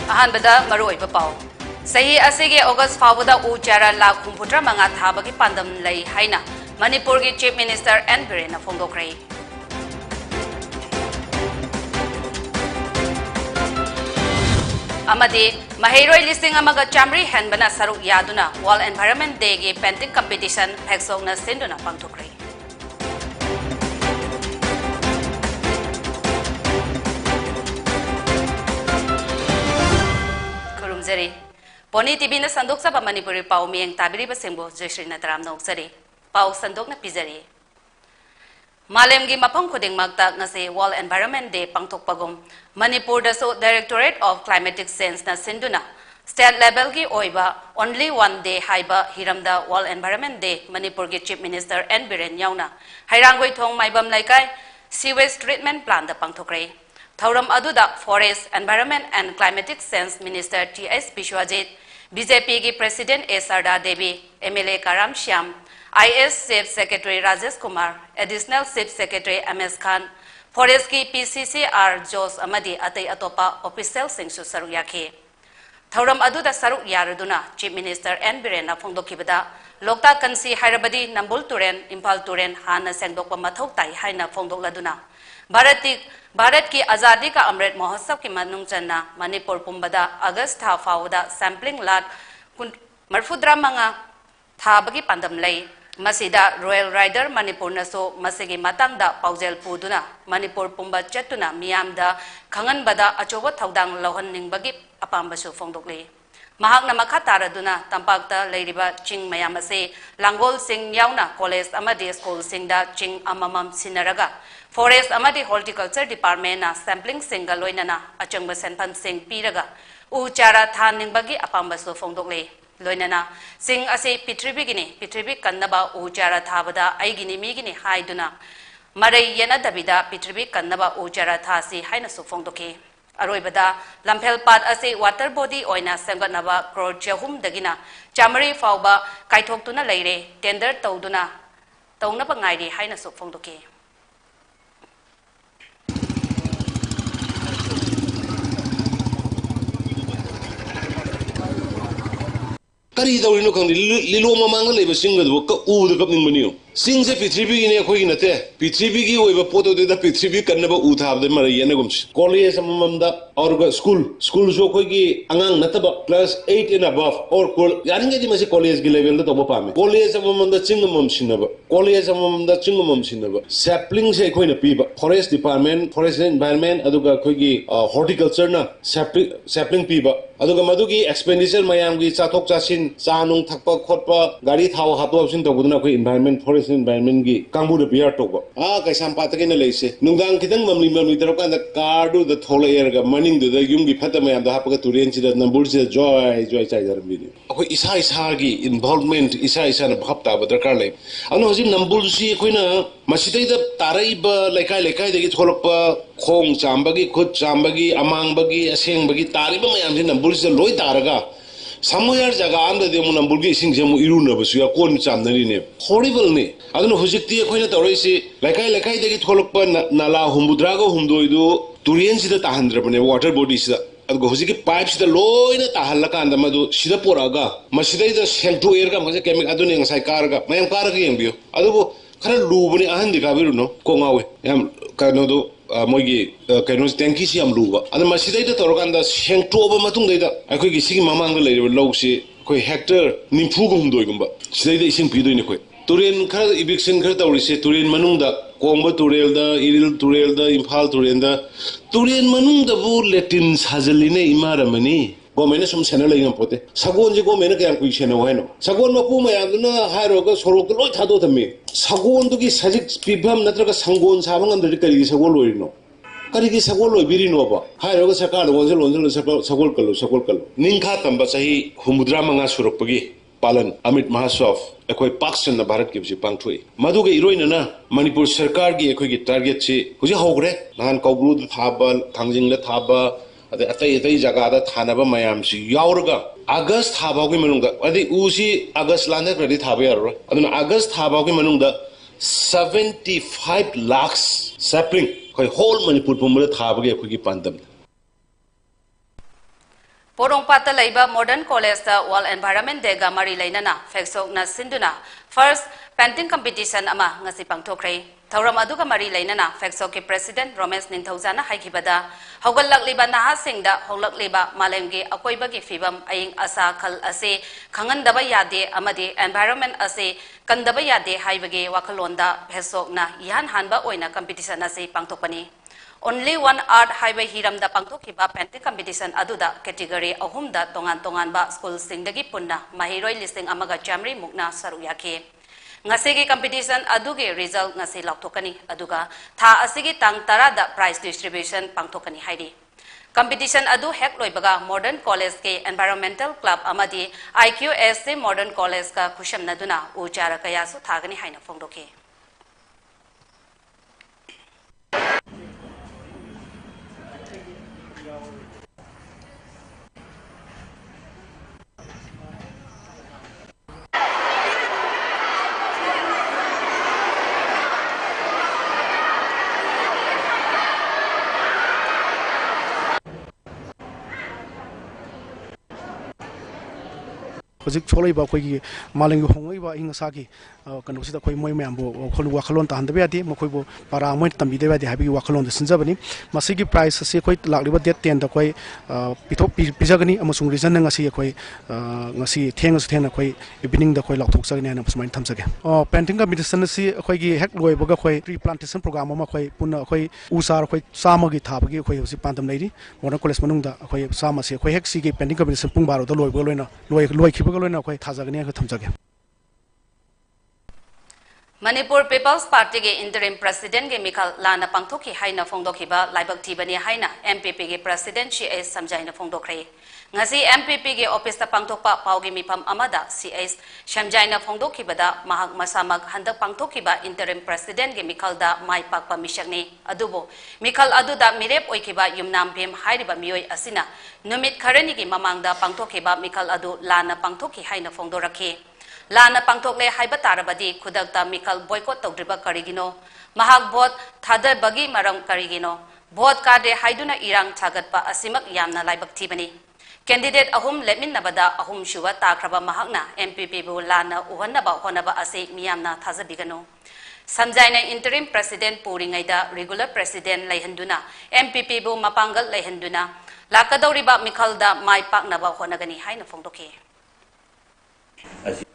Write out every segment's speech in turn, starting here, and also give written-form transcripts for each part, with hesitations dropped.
अहानबदा मरोइबा पाव सही असिगे अगस्त फावदा उ चारा लाख हुंफुद्रा मंगा थाबगी पांदम लई हाइना मणिपुर की चीफ मिनिस्टर एन बिरेन फोंदोक्रे अमदे महिरोय लिस्टिंग अमगा चामरी हेनबना सरुक यादुना वर्ल्ड एनवायरनमेंट डे की पेंटिंग कंपटीशन फेक्सोंगना सिंदुना पांगथोक्रे खुरुमजरी पोनी टीवी ने संदोक सब मणिपुरी पाव मियंग ताबिरीब सिंबो जयश्री नतराम नौक्सरी पाव संदोक न पिजरी मालेमगी मफम खुदिंगमक्ता ngase वर्ल्ड एनवायरनमेंट डे पांगथोकपगुम मणिपुर दसो डायरेक्टोरेट ऑफ क्लाइमेटिक चेंज न सिंदुना स्टेट लेवल की ओइबा ओनली वन डे हाइबा हिरमदा वर्ल्ड एनवायरनमेंट डे मणिपुर की चीफ मिनिस्टर एन बिरेन याउना Hairangoithong Maibam Leikai sewage treatment plan द पांगथोक्रे थौरम अदुदा forest environment and climatic change minister TS Biswajit BJP की president A Sarda Devi MLA Karam Shyam IS chief secretary Rajesh Kumar additional chief secretary MS Khan forest की PCCR जोस अमदी अतई अतोपा ऑफिशियल सिंगसु सरुक याखे थौरम अदुदा सरुक यारदुना चीफ मिनिस्टर एन बिरेन फोंदोखिबदा लोकता कंसी हायरबदी नंबुल तुरेन इम्फाल तुरेन हाना सेंगदोकपा मथौ ताई हाइना फोंदोकलदुना भारत की आजादी का अमृत महोत्सव की मनुंग चन्ना मणिपुर पुंबदा अगस्त था फावदा सैंपलिंग लाट मरफुद्रा मंगा थाबगी पांदम लई मसीदा रॉयल राइडर मणिपुर नसो मसीगी मतंगदा पाउजेल पुदुना मणिपुर पुंबा चतुना मियामदा खंगनबदा अचोबो थौदांग लौहननिंगबगी अपाम्बसु फोंदोकले महाकना मखा तारदुना तंपाकता लेरिबा चिंग मयाम असे लांगोल सिंग याउना कॉलेज अमदी स्कूल सिंगदा चिंग अममम सिनरगा फॉरेस्ट अमदी हॉर्टिकल्चर डिपार्टमेंट ना सैंपलिंग सिंग लोइनना अचंग सेंफम सिंग पीरगा उ चारा थानिंगबगी अपाम्बसु फोंदोकले लोइनना सिंग असे पृथ्वी कन्नबा उ चारा थाबदा आइगिनी मीगिनी हाइदुना मरै येनदबिदा पृथ्वी कन्नबा उ चारा थासी हाइना सुफोंदोके अरोइबदा लंफेल पात असे वाटर बॉडी ओइना सेंगनबा क्रोर चहुम दगिना चामरी फावबा काइथोक्तुना लेरे टेंडर तौदुना तौनबा ngairi हाइना सुफोंदोके करी दौरिनो खंग लिलो ममांग लेब सिंग दो क उ द कप निंगमनियो सिंग से पृथ्वी ने खोई नते पृथ्वी की ओइबा पोतो दे पृथ्वी कन्नबा उ थाब दे मरे येने गुमस कॉलेज ममदा और स्कूल जो खोई की अंगांग नतबा क्लास 8 एंड अबव और यानिंगे दि मसे कॉलेज की लेवल द तबो पामे कॉलेज ममदा चिंग मम सिनबा कॉलेज ममदा चिंग मम सिनबा सैपलिंग से खोई न पीबा फॉरेस्ट डिपार्टमेंट फॉरेस्ट एनवायरनमेंट अदुगा खोई की हॉर्टिकल्चर ना सैपलिंग पीबा अदुगा मदुगी एक्सपेंडिचर मयाम की चाथोक चासिन चानुंग थकपा खोटपा गाड़ी थाव हातो अपसिन तबुदना खोई environment forest environment gi kangbu de biar toba kaisam patake na leise nungdang kitang mamli tarok anda kardu the thola air ga morning de yung gi phata mayam da hapaga turen chi da nambur chi joy chai dar mi akoi isa gi involvement isa na bhap ta badar kar le ano hoji nambur si koi na masidai da tarai ba lekai de gi tholokpa khong chambagi khut chambagi amangbagi asengbagi tari ba mayam si nambur si loi taraga Samoyar jaga anda de mo nambulgi sing jemu iruna basu ya kon chamnari ne horrible ne aduna hojikti khoina tawrisi lekai de gi tholokpa nala humbudrago humdoidu turien sida tahandra bane water body sida adgo hojiki pipe sida loina tahallaka anda madu sida poraga masidai da shelto air ga mase chemical aduna ngasai karga mayam karga yembio adugo khara lubani ahan dikabiru no kongawe yam kano do मोगी कनो टैंकी से हम Luba अद मसीदै the तोरकांदा सेंटोबा मतुंग दैदा अखोय गी सिगी ममांग लेरिबा लौसे कोई Hector निफु गुमदोय गुमबा सिदै the इसिंग पिदोयने कोय Tourane खर इविक्शन खर तौरिसे तुरेन मनुंगदा कोंबा तुरेलदा इरिल तुरेलदा इम्फाल तुरेनदा तुरेन मनुंगदा बु लेटिन साजलिने इमारमनी गोमेने सम सेना लेंगम पोते सगोन जे गोमेने कयाम कुइ सेना होयनो सगोन मपु मयादुना हायरोगा सोरोक लोय थादो थमे सगोन दुगी सजिक पिभम नत्रगा संगोन साबंग अंदर करी सगोन लोइनो करी की सगोन लोय बिरिनो बा हायरोगा सरकार लोंजल सगोल कलो निंखा तंबा सही हुमुद्रा मंगा सुरकपगी पालन अमित महासव अखोय पाक्सन भारत की पांगथोई मधुगे इरोइनना मणिपुर सरकार की अखोय की टारगेट से हुजे होग्रे नान कौब्रु थाबा थांजिंग थाबा अतई जगह थानब मैम से अगस्त थाबाव की मनुंग अदि उसी अगस्त लाने क्रदि थाबे यारो अदुना अगस्त थाबाव की मनुंग 75 लाख सैपलिंग कोई होल मणिपुर पुमरे थाबगे अखोय की पांदम Porongpata laiba Modern College da World Environment Day ga mari lainana feksok na sinduna first painting competition ama ngasi pangthokre thauram aduga mari lainana feksok ke president Romesh Ninthaujana haikibada haugalakliba nahasingda hoglakliba malemgi akoibagi fibam aing asa khal ase khangandaba yade amadi environment ase kandaba yade haibagi wakalonda feksok na ihan hanba oina competition ase pangthokpani. Only one art highway hiram da pangthokiba painting competition aduda category ahum da tongan ba school singdagi punna mahiroi listing amaga jamri mukna saruyake ngasigi competition aduge result ngasi laktokani aduga tha asigi tang tara da prize distribution pangthokani hairi competition adu hek loibaga Modern College ke environmental club amadi IQSC Modern College ka khusham naduna uchara kaya su thagani haina phongdoke Hojik cholai ba koi gi maling gi hongoi ba ing sa gi kanu sida koi moi myam bo kholu wakhalon ta hande ba di mokoi bo para moi tambi de ba di habi wakhalon de sinjabani masigi price se koi lakli ba date 10 da koi pithok pijagani amasung reason na ngasi koi ngasi theng koi evening da koi lakthok sagani na pusmain thamsage painting competition si koi gi hek loi ba koi tree plantation program ma koi punna koi usar koi sama gi thaba gi koi hosi pandam leiri Modern College manung da koi sama se koi hek si gi painting competition pung baro da loi ba loina loi khiba Manipur People's Party ke interim president ke Mikhal Lana Pangthoki haina phongdokhiba laibak thibani haina MPP ke president CS samjaina phongdokre ngasi MPP ke office ta pangthokpa paugi mifam amada CS samjaina phongdokhibada mahak masamak handak pangthokhiba interim president ke Mikhal da mai pakpa mishakni adubo Mikhal aduda mirep oikhiba yumnam bhem hairiba mioi asina numit kharani ki mamangda pangthokhiba Mikhal adu Lana pangthokhi haina phongdorakhe Lana pangthokle haiba tarabadi khudakta Mikhal boycott tawdriba karigino mahak vote thada bagi maram karigino vote kade haiduna irang thagatpa asimak yamna laibak thibani candidate ahum lemin nabada ahum shuwa takraba mahakna MPP bu Lana uhannaba honaba ase miyamna thazabigano samjaina interim president puringaida regular president laihanduna MPP bu mapangal laihanduna lakadawriba Mikhal da mai paknaba honagani haina phongdokhe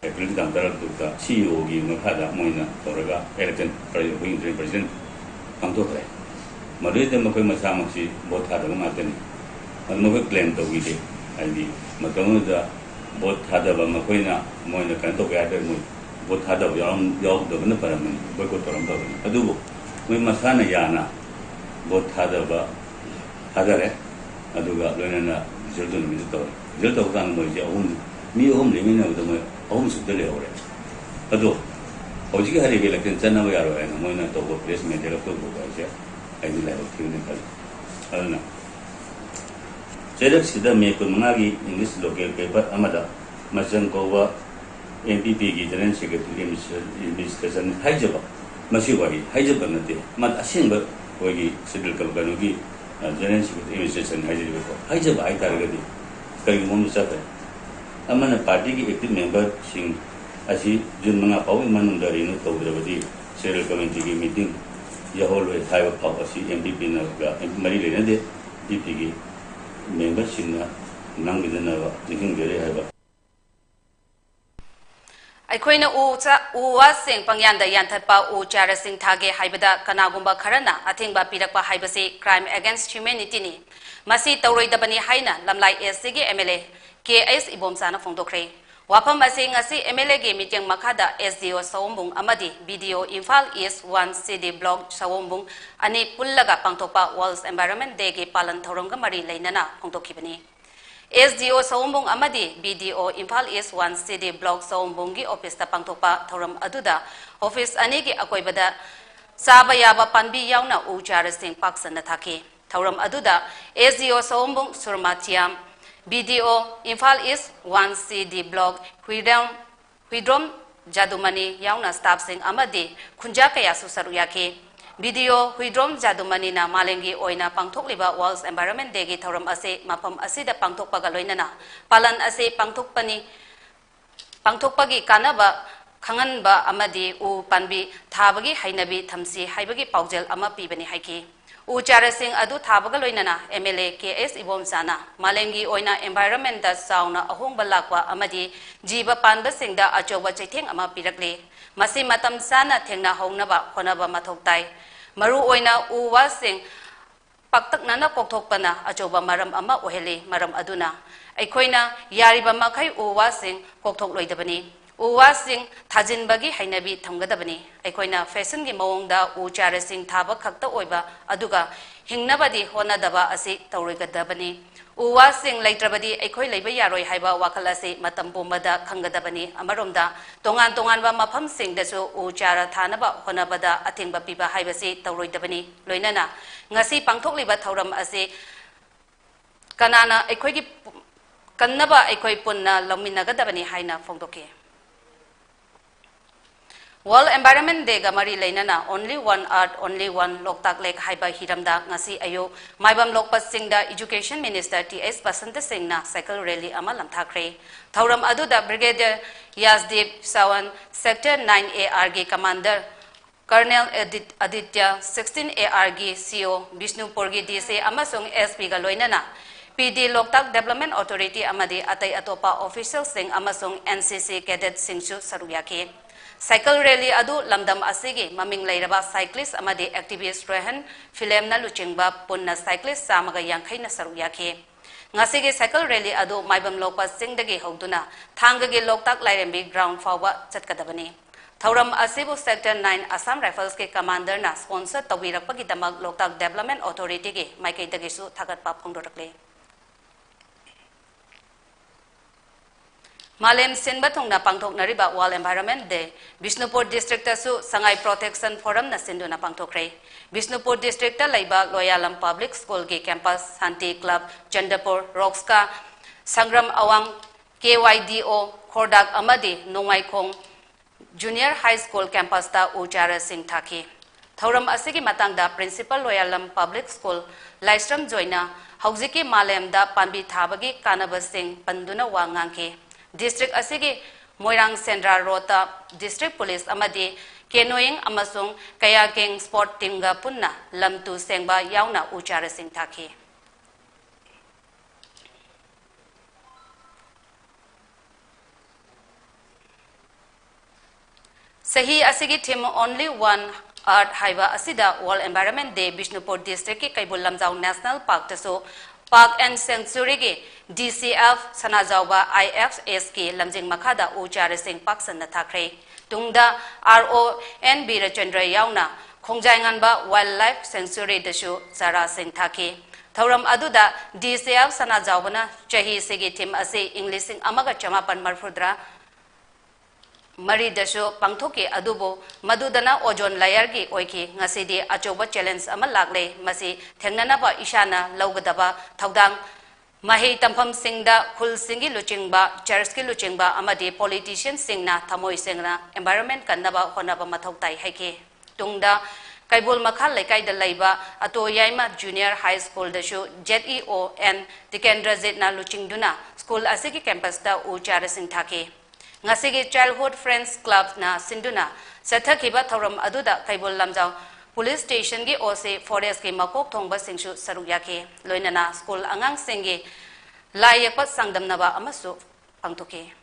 President Dr. CEO gi ngakada moina toraga election president pangtokre madui makoi masa maksi bot hada matani makoi claim to gi ali makamu da bot hada ba makoi na moina kan to ga mo bot hada yam yog do na paraman boi ko toram to adubo moi masana yana bot hada ba hadare aduga loina result ni to result kan mo je mi home living na to home sudde le ore ado hoji hari ge lakin chana wa yaro na moina to go placement de to go ga je ai ni la to ni kal alna serak sida me ko mangagi english local paper amada masan ko wa MPP gi general secretary administration haijaba masi wa haijaba na te mat asin ba hoji civil kal ganu gi general secretary administration haijaba ko haijaba ai tar ga di kai mo musa amana party ki active member sing asi jun mga pawi manung dari no tawdrabadi serial committee ki meeting ya holwe thai wa paw asi MPP na ga mari le na de DP ki member sing na nang gi na wa jing gere hai ba Aikoina uwa sing pangyanda yanthatpa u chara sing thage haibada kanagumba kharana athingba pirakpa haibase crime against humanity ni masi tawroidabani haina lamlai SC MLA KS ibomsana phongdokre wapam ase ngasi MLA ge meeting makada SDO Sawombung amadi BDO Imphal East 1 CD block Sawombung ani pullaga pangthokpa World Environment Day ge palan thorongga mari leinana phongdokhibani SDO Sawombung amadi BDO Imphal East 1 CD block Sawombung gi office ta pangthokpa thoram aduda office ani ge akoibada saba yaba panbi yauna uchara sing paksana thake thoram aduda SDO Sawombung surmatiam BDO Imphal East 1 CD block Huidrom Jadumani yauna staff sing amadi khunja kaya su saruyake video huidrom jadumani na malengi oina pangthok liba World Environment Day gi thoram ase mapam asida pangthok paga loinana palan ase pangthok pani pangthok pagi kanaba khangan ba amadi u panbi thabagi hainabi thamsi haibagi paujel ama pibani haiki u charasing adu thabaga loinana MLA KS ibom sana malengi oina environment da sauna ahong balakwa amadi jiba panba singda achoba chaitheng ama pirakle masi matam sana thengna hongnaba khonaba mathoktai maru oina u wasing paktak nana kokthokpana achoba maram ama ohele maram aduna aikhoina yariba makhai u wasing kokthok loidabani uwasing thajin bagi hainabi thamgadabani aikhoina fashion gi mawongda u charasing thaba khakta oiba aduga hingnabadi honadaba asi tawrigadabani uwasing laitrabadi aikhoi leiba yaroi haiba wakal ase matam bomada khangadabani amaromda tongan tongan ba mafam sing dasu u chara thanaba honabada athingba piba haibasi tawroidabani loinana ngasi pangthokliba thauram ase kanana aikhoi gi kannaba aikhoi punna laminagadabani haina phongdoke World Environment Day gamari lainana only one earth only one loktak lake haiba hiramda ngasi ayo maibam lokpat singda education minister TS Basanta Singh na cycle rally ama lamthakre thauram aduda brigadier Yasdeep Sawan sector 9 ARG commander Colonel Aditya 16 ARG CO Bishnupur gi DC amasung SP ga loinana PD Loktak Development Authority amadi atai atopa official sing amasung NCC cadet singsu saruyake Cycle rally adu lamdam asigi maming lairaba cyclist amadi activist rehan film na luchingba punna cyclist samaga yangkhai na saruyake ngasigi cycle rally adu maibam lokpa singdagi hogduna thangagi loktak lairembi ground fawba chatkadabani thauram asibu sector 9 Assam Rifles ke commander na sponsor tawirakpagi damak Loktak Development Authority ge maikai dagisu thagatpa phongdorakle Malem Sinba Thongna Pangthok Nariba World Environment Day, Bishnupur District Su Sangai Protection Forum na Sinduna Pangthokre. Bishnupur District Laiba Loyalam Public School Ge Campus, Santi Club, Jandapur, Roxka, Sangram Awang, KYDO, Kordak Amadi, Nongai Kong, Junior High School Campus ta Uchara Singh Thaki. Thauram Asigi Matangda Principal Loyalam Public School, Laistram Joina, Hauziki Malem da Pambi Thabagi Kanaba Singh Panduna Wangangke. District asigi Moirang Central Rota District Police amadi canoeing amasung kayaking sport team ga punna lamtu sengba yauna uchara sing thaki Sahi asigi team only one earth haiba asida World Environment Day Bishnupur District ki Kaibul Lamjau National Park taso Park and Sanctuary ge DCF Sanajauba IFS ke Lamjing Makhada Uchara Singh Paksan na thakre tungda RON Birachandra yauna Khongjainganba Wildlife Sanctuary dasu Sara Singh thake thauram aduda DCF Sanajaubana chahi sege team ase English amaga chamapan marfudra Mari dasu pangthoke adubo madudana ozone layer gi oiki ngasidi achoba challenge ama lagle masi thengnana ba ishana laugadaba thaudang mahi tampham singda khul singi luchingba church ki luchingba amadi politician singna thamoi singna environment kannaba honaba mathautai haike tungda kaibul makhal laikai da laiba ato yaima junior high school dasu ZEO and Tikendra Zetna luchingduna school asigi campus da uchara sing thake Ngasigi Childhood Friends Club na Sinduna Sathakiba Thoram Aduda Kaibul Lamjau Police Station gi Ose Forest ki Makok Thongba Singsu Sarugyake Loinana School Angang Singi Layapat Sangdamnaba Amasu Pangtuke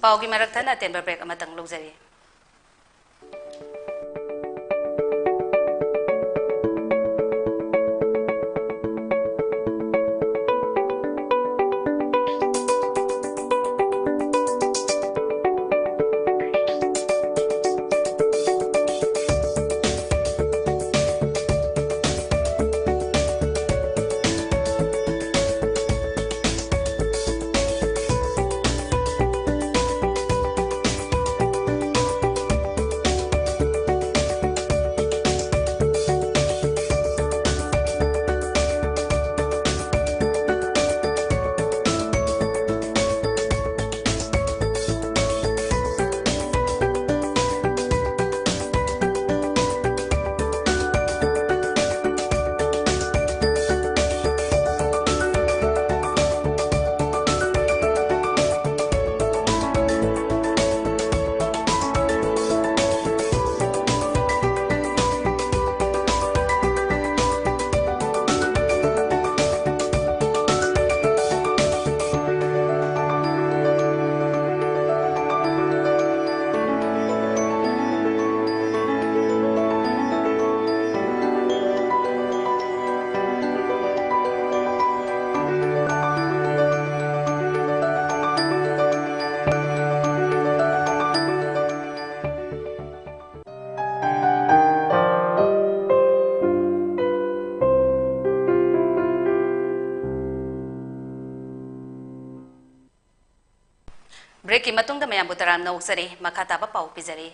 Paugi Maraktana Temper Break Amatang Luxury Break matungda mayam butaram na uksari makata ba pau pizari.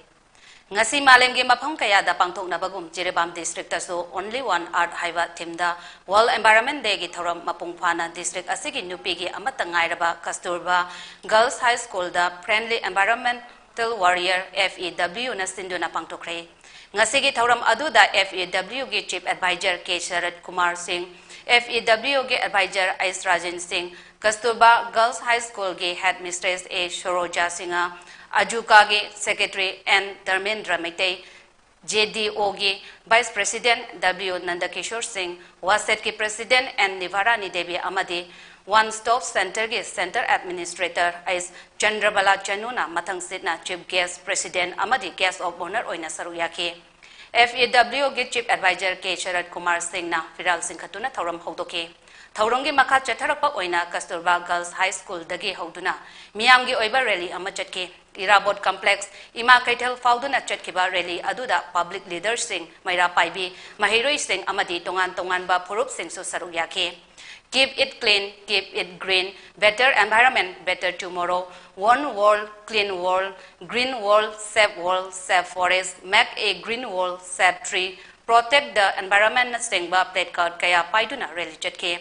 Ngasi malem gi mafam kaya da pangthok na bagum Jirebam district so only one art haiwa thimda World Environment Day gi thoram mapungphana district asigi nupi gi amata ngairaba Kasturba Girls High School da Friendly Environmental Warrior FEW na sinduna pangthokre. Ngasi gi thoram adu da FEW gi Chief Advisor K Sharat Kumar Singh FEW ge advisor Ais Rajan Singh Kasturba Girls High School ge headmistress A Shoroja Singha Ajuka ge secretary N Dharmendra Meitei JDO ge vice president W Nandakishore Singh Waset ge president N Nivarani Devi Amadi One Stop Center ge center administrator Ais Chandrabala Chanuna Mathang Sitna chief guest president Amadi guest of honor oina saruyake FEW ge chief advisor K Sharat Kumar Singh na Firal Singh Khatuna thoram hodoke Thaurongi makha chatharapa oina Kasturba Girls High School dagi hoduna miyamgi oiba rally ama chatke Irabot complex ima kaitel fauduna chatkiba rally aduda public leaders sing maira paibi mahiroi sing amadi tongan ba phurup sing so saruyake Keep it clean, keep it green, better environment, better tomorrow. One world, clean world, green world, safe forest, make a green world, safe tree, protect the environment na singba plate card kaya paiduna religious ke.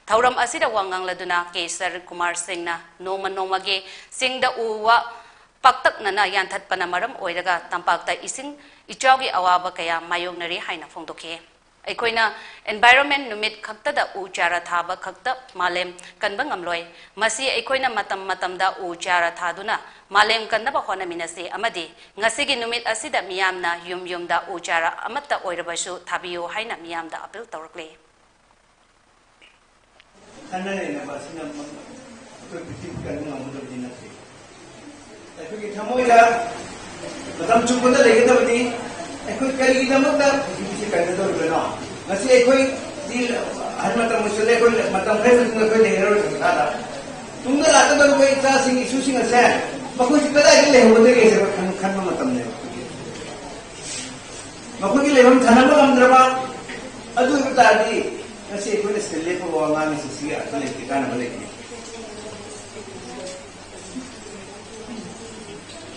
Thauram asida wangang laduna K Sir Kumar Singh na noma ge sing da uwa paktak na yanthat panamaram oiraga tampakta ising ichawgi awaba kaya mayog nari haina phongdoke. Aikoina environment numit khakta da uchara thaba khakta malem kanba ngamloi masi aikoina matam da uchara thaduna malem kanba hona minase amadi ngasigi numit asida miyamna yum da uchara amatta oirabasu thabiyo haina miyam da appeal tawrkle kanane na basina ko bitin kan ngamudo dinase aikoki thamoida matam chukunda legeda badi aikoy kari damakta bisi kanado beno ngasi aikoy di hanmatam musule ko matam khay ko lehero thada tungda lata bar ko ita sing isu sing asa makoy sikada ki leho de ke khan matam ne makoy ki lehom thana ba amdraba adu ta di ngasi aikoy ne sele ko wa ngani sisi atale tikana bale ki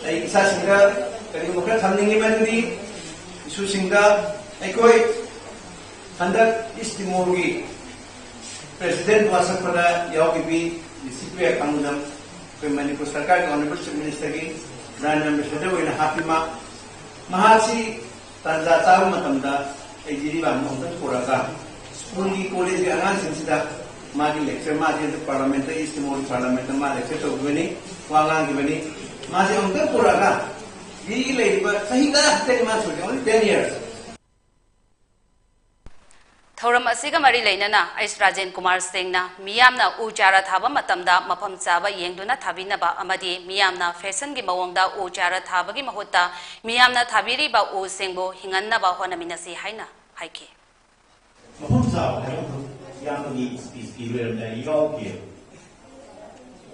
ai isa singa kani mukha thamningi mandi isu singa aikoy Handak Istimorgi President wasap pada yaogi bi disiplin kangudam ke Manipur Sarkar Honorable Chief Minister ki Brand Ambassador wina hapima mahasi tanda tahu matamda ejiri ba mohon puraga school ki college ki angan sinsida magi lecture magi parliamentary Istimorgi parliament ma lecture to bani wangang ki bani magi ongkar puraga bi le ba sahiga hatte ma so only 10 years Thauram asiga mari leinana Ais Rajan Kumar Singh na miyamna uchara thaba matamda mafam chaba yengduna thabina ba amadi miyamna fashion gi mawongda uchara thaba gi mahutta miyamna thabiri ba u singbo hinganna ba honaminasi haina haike mafam chaba yamni speech gi lerna yogi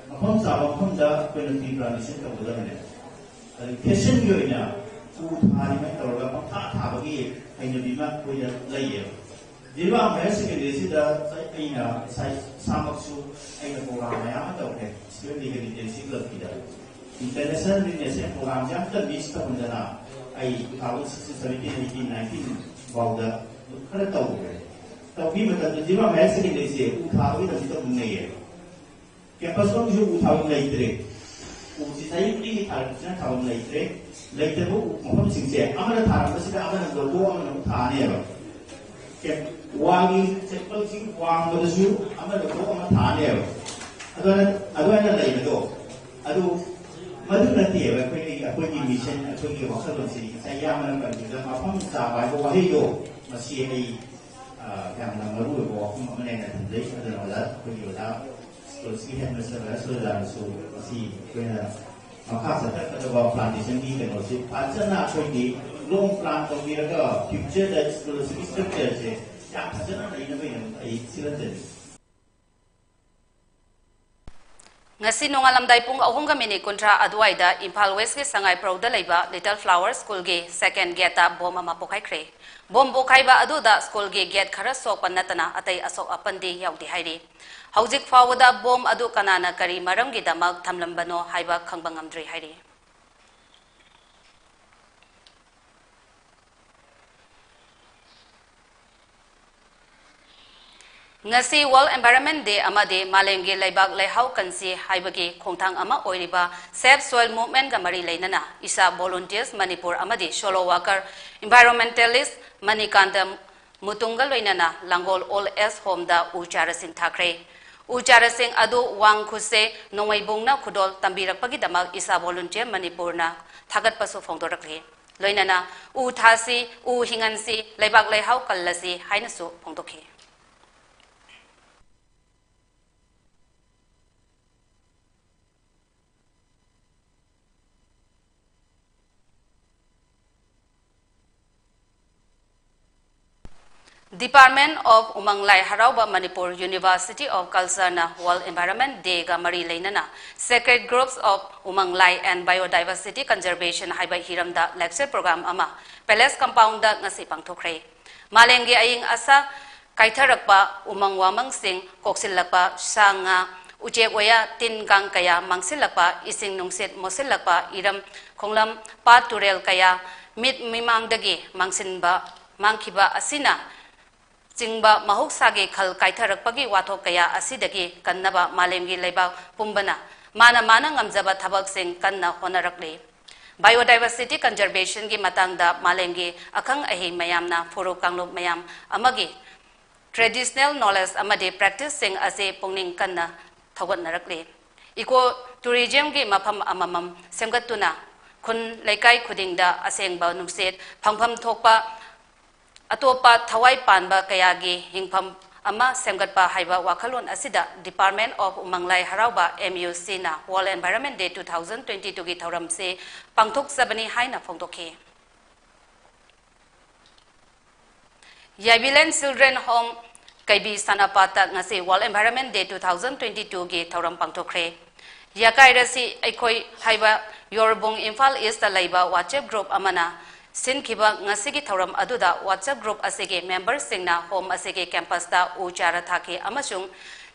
mafam chaba mafam da penalty transition ka bodane fashion gi oina u thari mai tawga mafam thaba gi haina bima koya laiye Jiwa Amerika Indonesia dah saya sama su saya program yang ada okey sebenarnya di Indonesia lebih dah international Indonesia program yang terbiasa menjana ai tahun 17 18 19 bawa kada tahu tapi macam jiwa Amerika Indonesia utara itu kita punya ya campus pun juga utara lagi uji saya ini tahun lagi bu macam singse amana tahun masih amana dua amana tahun ya wangi sepel sing wang bersih, amal itu amal thane. Ado lagi itu. Ado madu nanti ya, aku ini mission, aku ini wakil sini. Saya amal kerja, apa sahaja bawa hiyo masih ini yang namaru bawa aku mana yang terjadi adalah aku ini adalah sekolah yang masalah masih kena maka setelah ada bawa plantation di kan masih pasal nak aku ini long plan tu dia ke future dan sekolah structure je. Yang pasal nak ini apa yang silent. ngasi nongalamdai pung ahong ga minute kontra adwaida Imphal West ge sangai prouda leiba Little Flower School ge second gate ta bom ama pokai khre bom pokai ba adu da school ge gate khara sok panatana atai asok apandi yaudi hairi hojik fawada bom adu kanana kari maram gi damak thamlambano haiba khangbangam hairi ngasi World Environment Day amade malemgi laibak laihau kansi haibagi khongthang ama oiriba Save Soil Movement ga mari leinana isa volunteers Manipur amade solo worker environmentalist Manikanda Mutunga loinana Langol Old Age Home da ucharasing thakre ucharasing adu wang khuse nongwai bongna khudol tambirakpagi damak isa volunteer Manipur na thagat pasu phongdorakle loinana u thasi u hingansi laibak laihau kallasi hainasu phongdokhe Department of Umanglai Harauba Manipur University of Culture na World Environment Day ga mari leinana Sacred Groves of Umanglai and Biodiversity Conservation haiba hiramda lecture program ama Palace Compound da ngasi pangthokre malengi aing asa kaitharakpa umang wamang sing koksilakpa sanga ujek waya tin gang kaya mangsilakpa ising nungsit mosilakpa iram khonglam pa turel kaya mit mimangdagi mangsinba mangkhiba asina Jingba mahuk sage khal kaitharakpagi wathok kaya asidagi kannaba malemgi leibak pumbana mana ngamjaba thabak sing kanna honarakle biodiversity conservation gi matangda malemgi akhang ahi mayamna foro kanglop mayam amagi traditional knowledge amade practice sing ase pongning kanna thawatnarakle eco tourism gi mafam amamam semgatuna khun laikai khudingda asengba nungset phangpham thokpa Atopa thawai panba kayagi hingpham ama semgatpa haiba wakhalon asida Department of Umanglai Harauba MUC na World Environment Day 2022 gi thoram se pangthok sabani haina phongtokhe Yabilen Children Home Kaibi Sanapata ngase World Environment Day 2022 gi thoram pangthokre Yakai rasi aikoi haiba Yorbong Imphal East ta laiba WhatsApp group amana Sinkiba ngasigi thoram aduda WhatsApp group asege members singna home asege campus da uchara thake amasung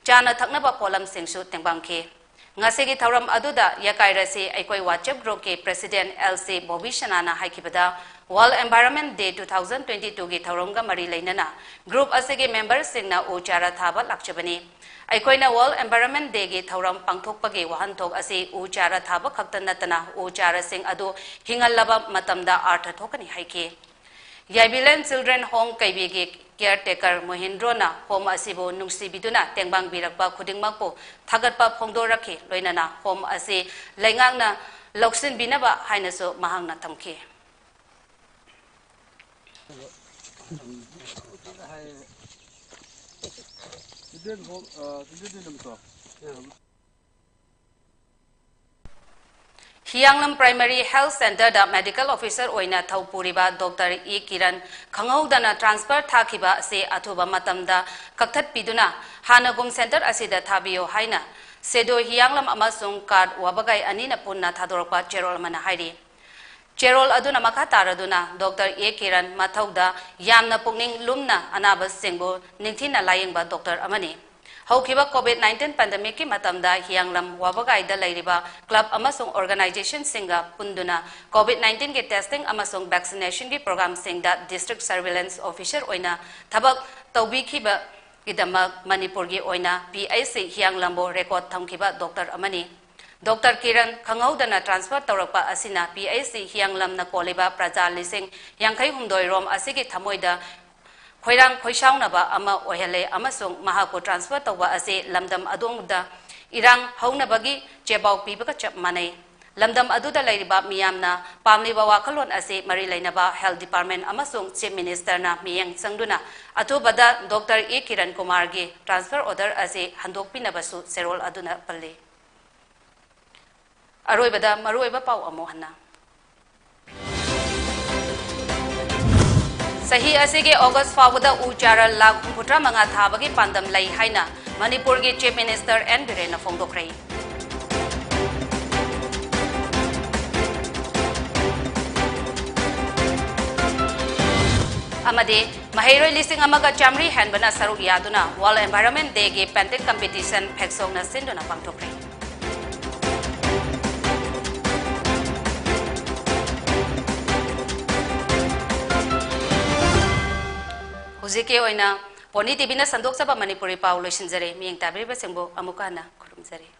chana thaknaba polam singsu tengbangkhe ngasigi thoram aduda yakai rasi aikoi WhatsApp group ke president LC Bobishana na haikibada World Environment Day 2022 gi thoramga mari leinana group asege members singna uchara thaba lakchabani Aikoina World Environment Day gi thoram pangthokpagi wahanthok ase uchara thaba khaktanatana uchara sing adu hingalaba matamda artha thokani haike Yabilen Children Home kaibi gi caretaker Mohindro na home asibo nungsibiduna tengbang birakpa khudingmakpo thagatpa phongdorakhe loinana home ase laingangna loksin binaba hainaso mahangna thamkhe Hianglam Primary Health Center da Medical Officer oina Thaupuriba Dr. E. Kiran Khangaudana transfer thakiba se athuba matamda kakthat piduna Hanagum Center asida thabiyo haina Sedo Hianglam amasung card wabagai anina punna thadorpa cherol mana hairi Cherol aduna makataraduna Dr. E. Kiran mathauda yamna pungning lumna anabas singbo ningthina layingba Dr. Amani Haukiba COVID-19 pandemic ki matamda hianglam wabagai da lairiba club amasung organization singa punduna COVID-19 ki testing amasung vaccination ki program singda district surveillance officer oina thabak tawbikhiba idamak Manipur gi oina PIC hianglambo record thamkiba Dr. Amani Dr. Kiran Khangaudana transfer tawrakpa asina PIC hianglam na koliba praja lising yangkai humdoi rom asigi thamoida Khoirang khoisaunaba ama ohele amasung mahako transfer tawba ase lamdam adongda irang haunabagi chebau pibaka chap manai lamdam aduda lairiba miyamna pamliba wakhalon ase mari lainaba health department amasung chief minister na miyang sangduna atubada Dr. E. Kiran Kumar gi transfer order ase handokpinabasu serol aduna palle aroibada maruiba pau amohana Sahi asige August fawada uchara lakh putra manga thabagi pandam lai haina Manipur gi chief minister N Biren na phongdokrai amadi mahairoi lising amaga chamri hanbana saruk yaduna World Environment Day gi painting competition pheksong na sinduna pangthokre hujike oina Poni TV na sandok saba Manipuri pau loisinjare miyeng tabri ba sengbo amukana khurumjare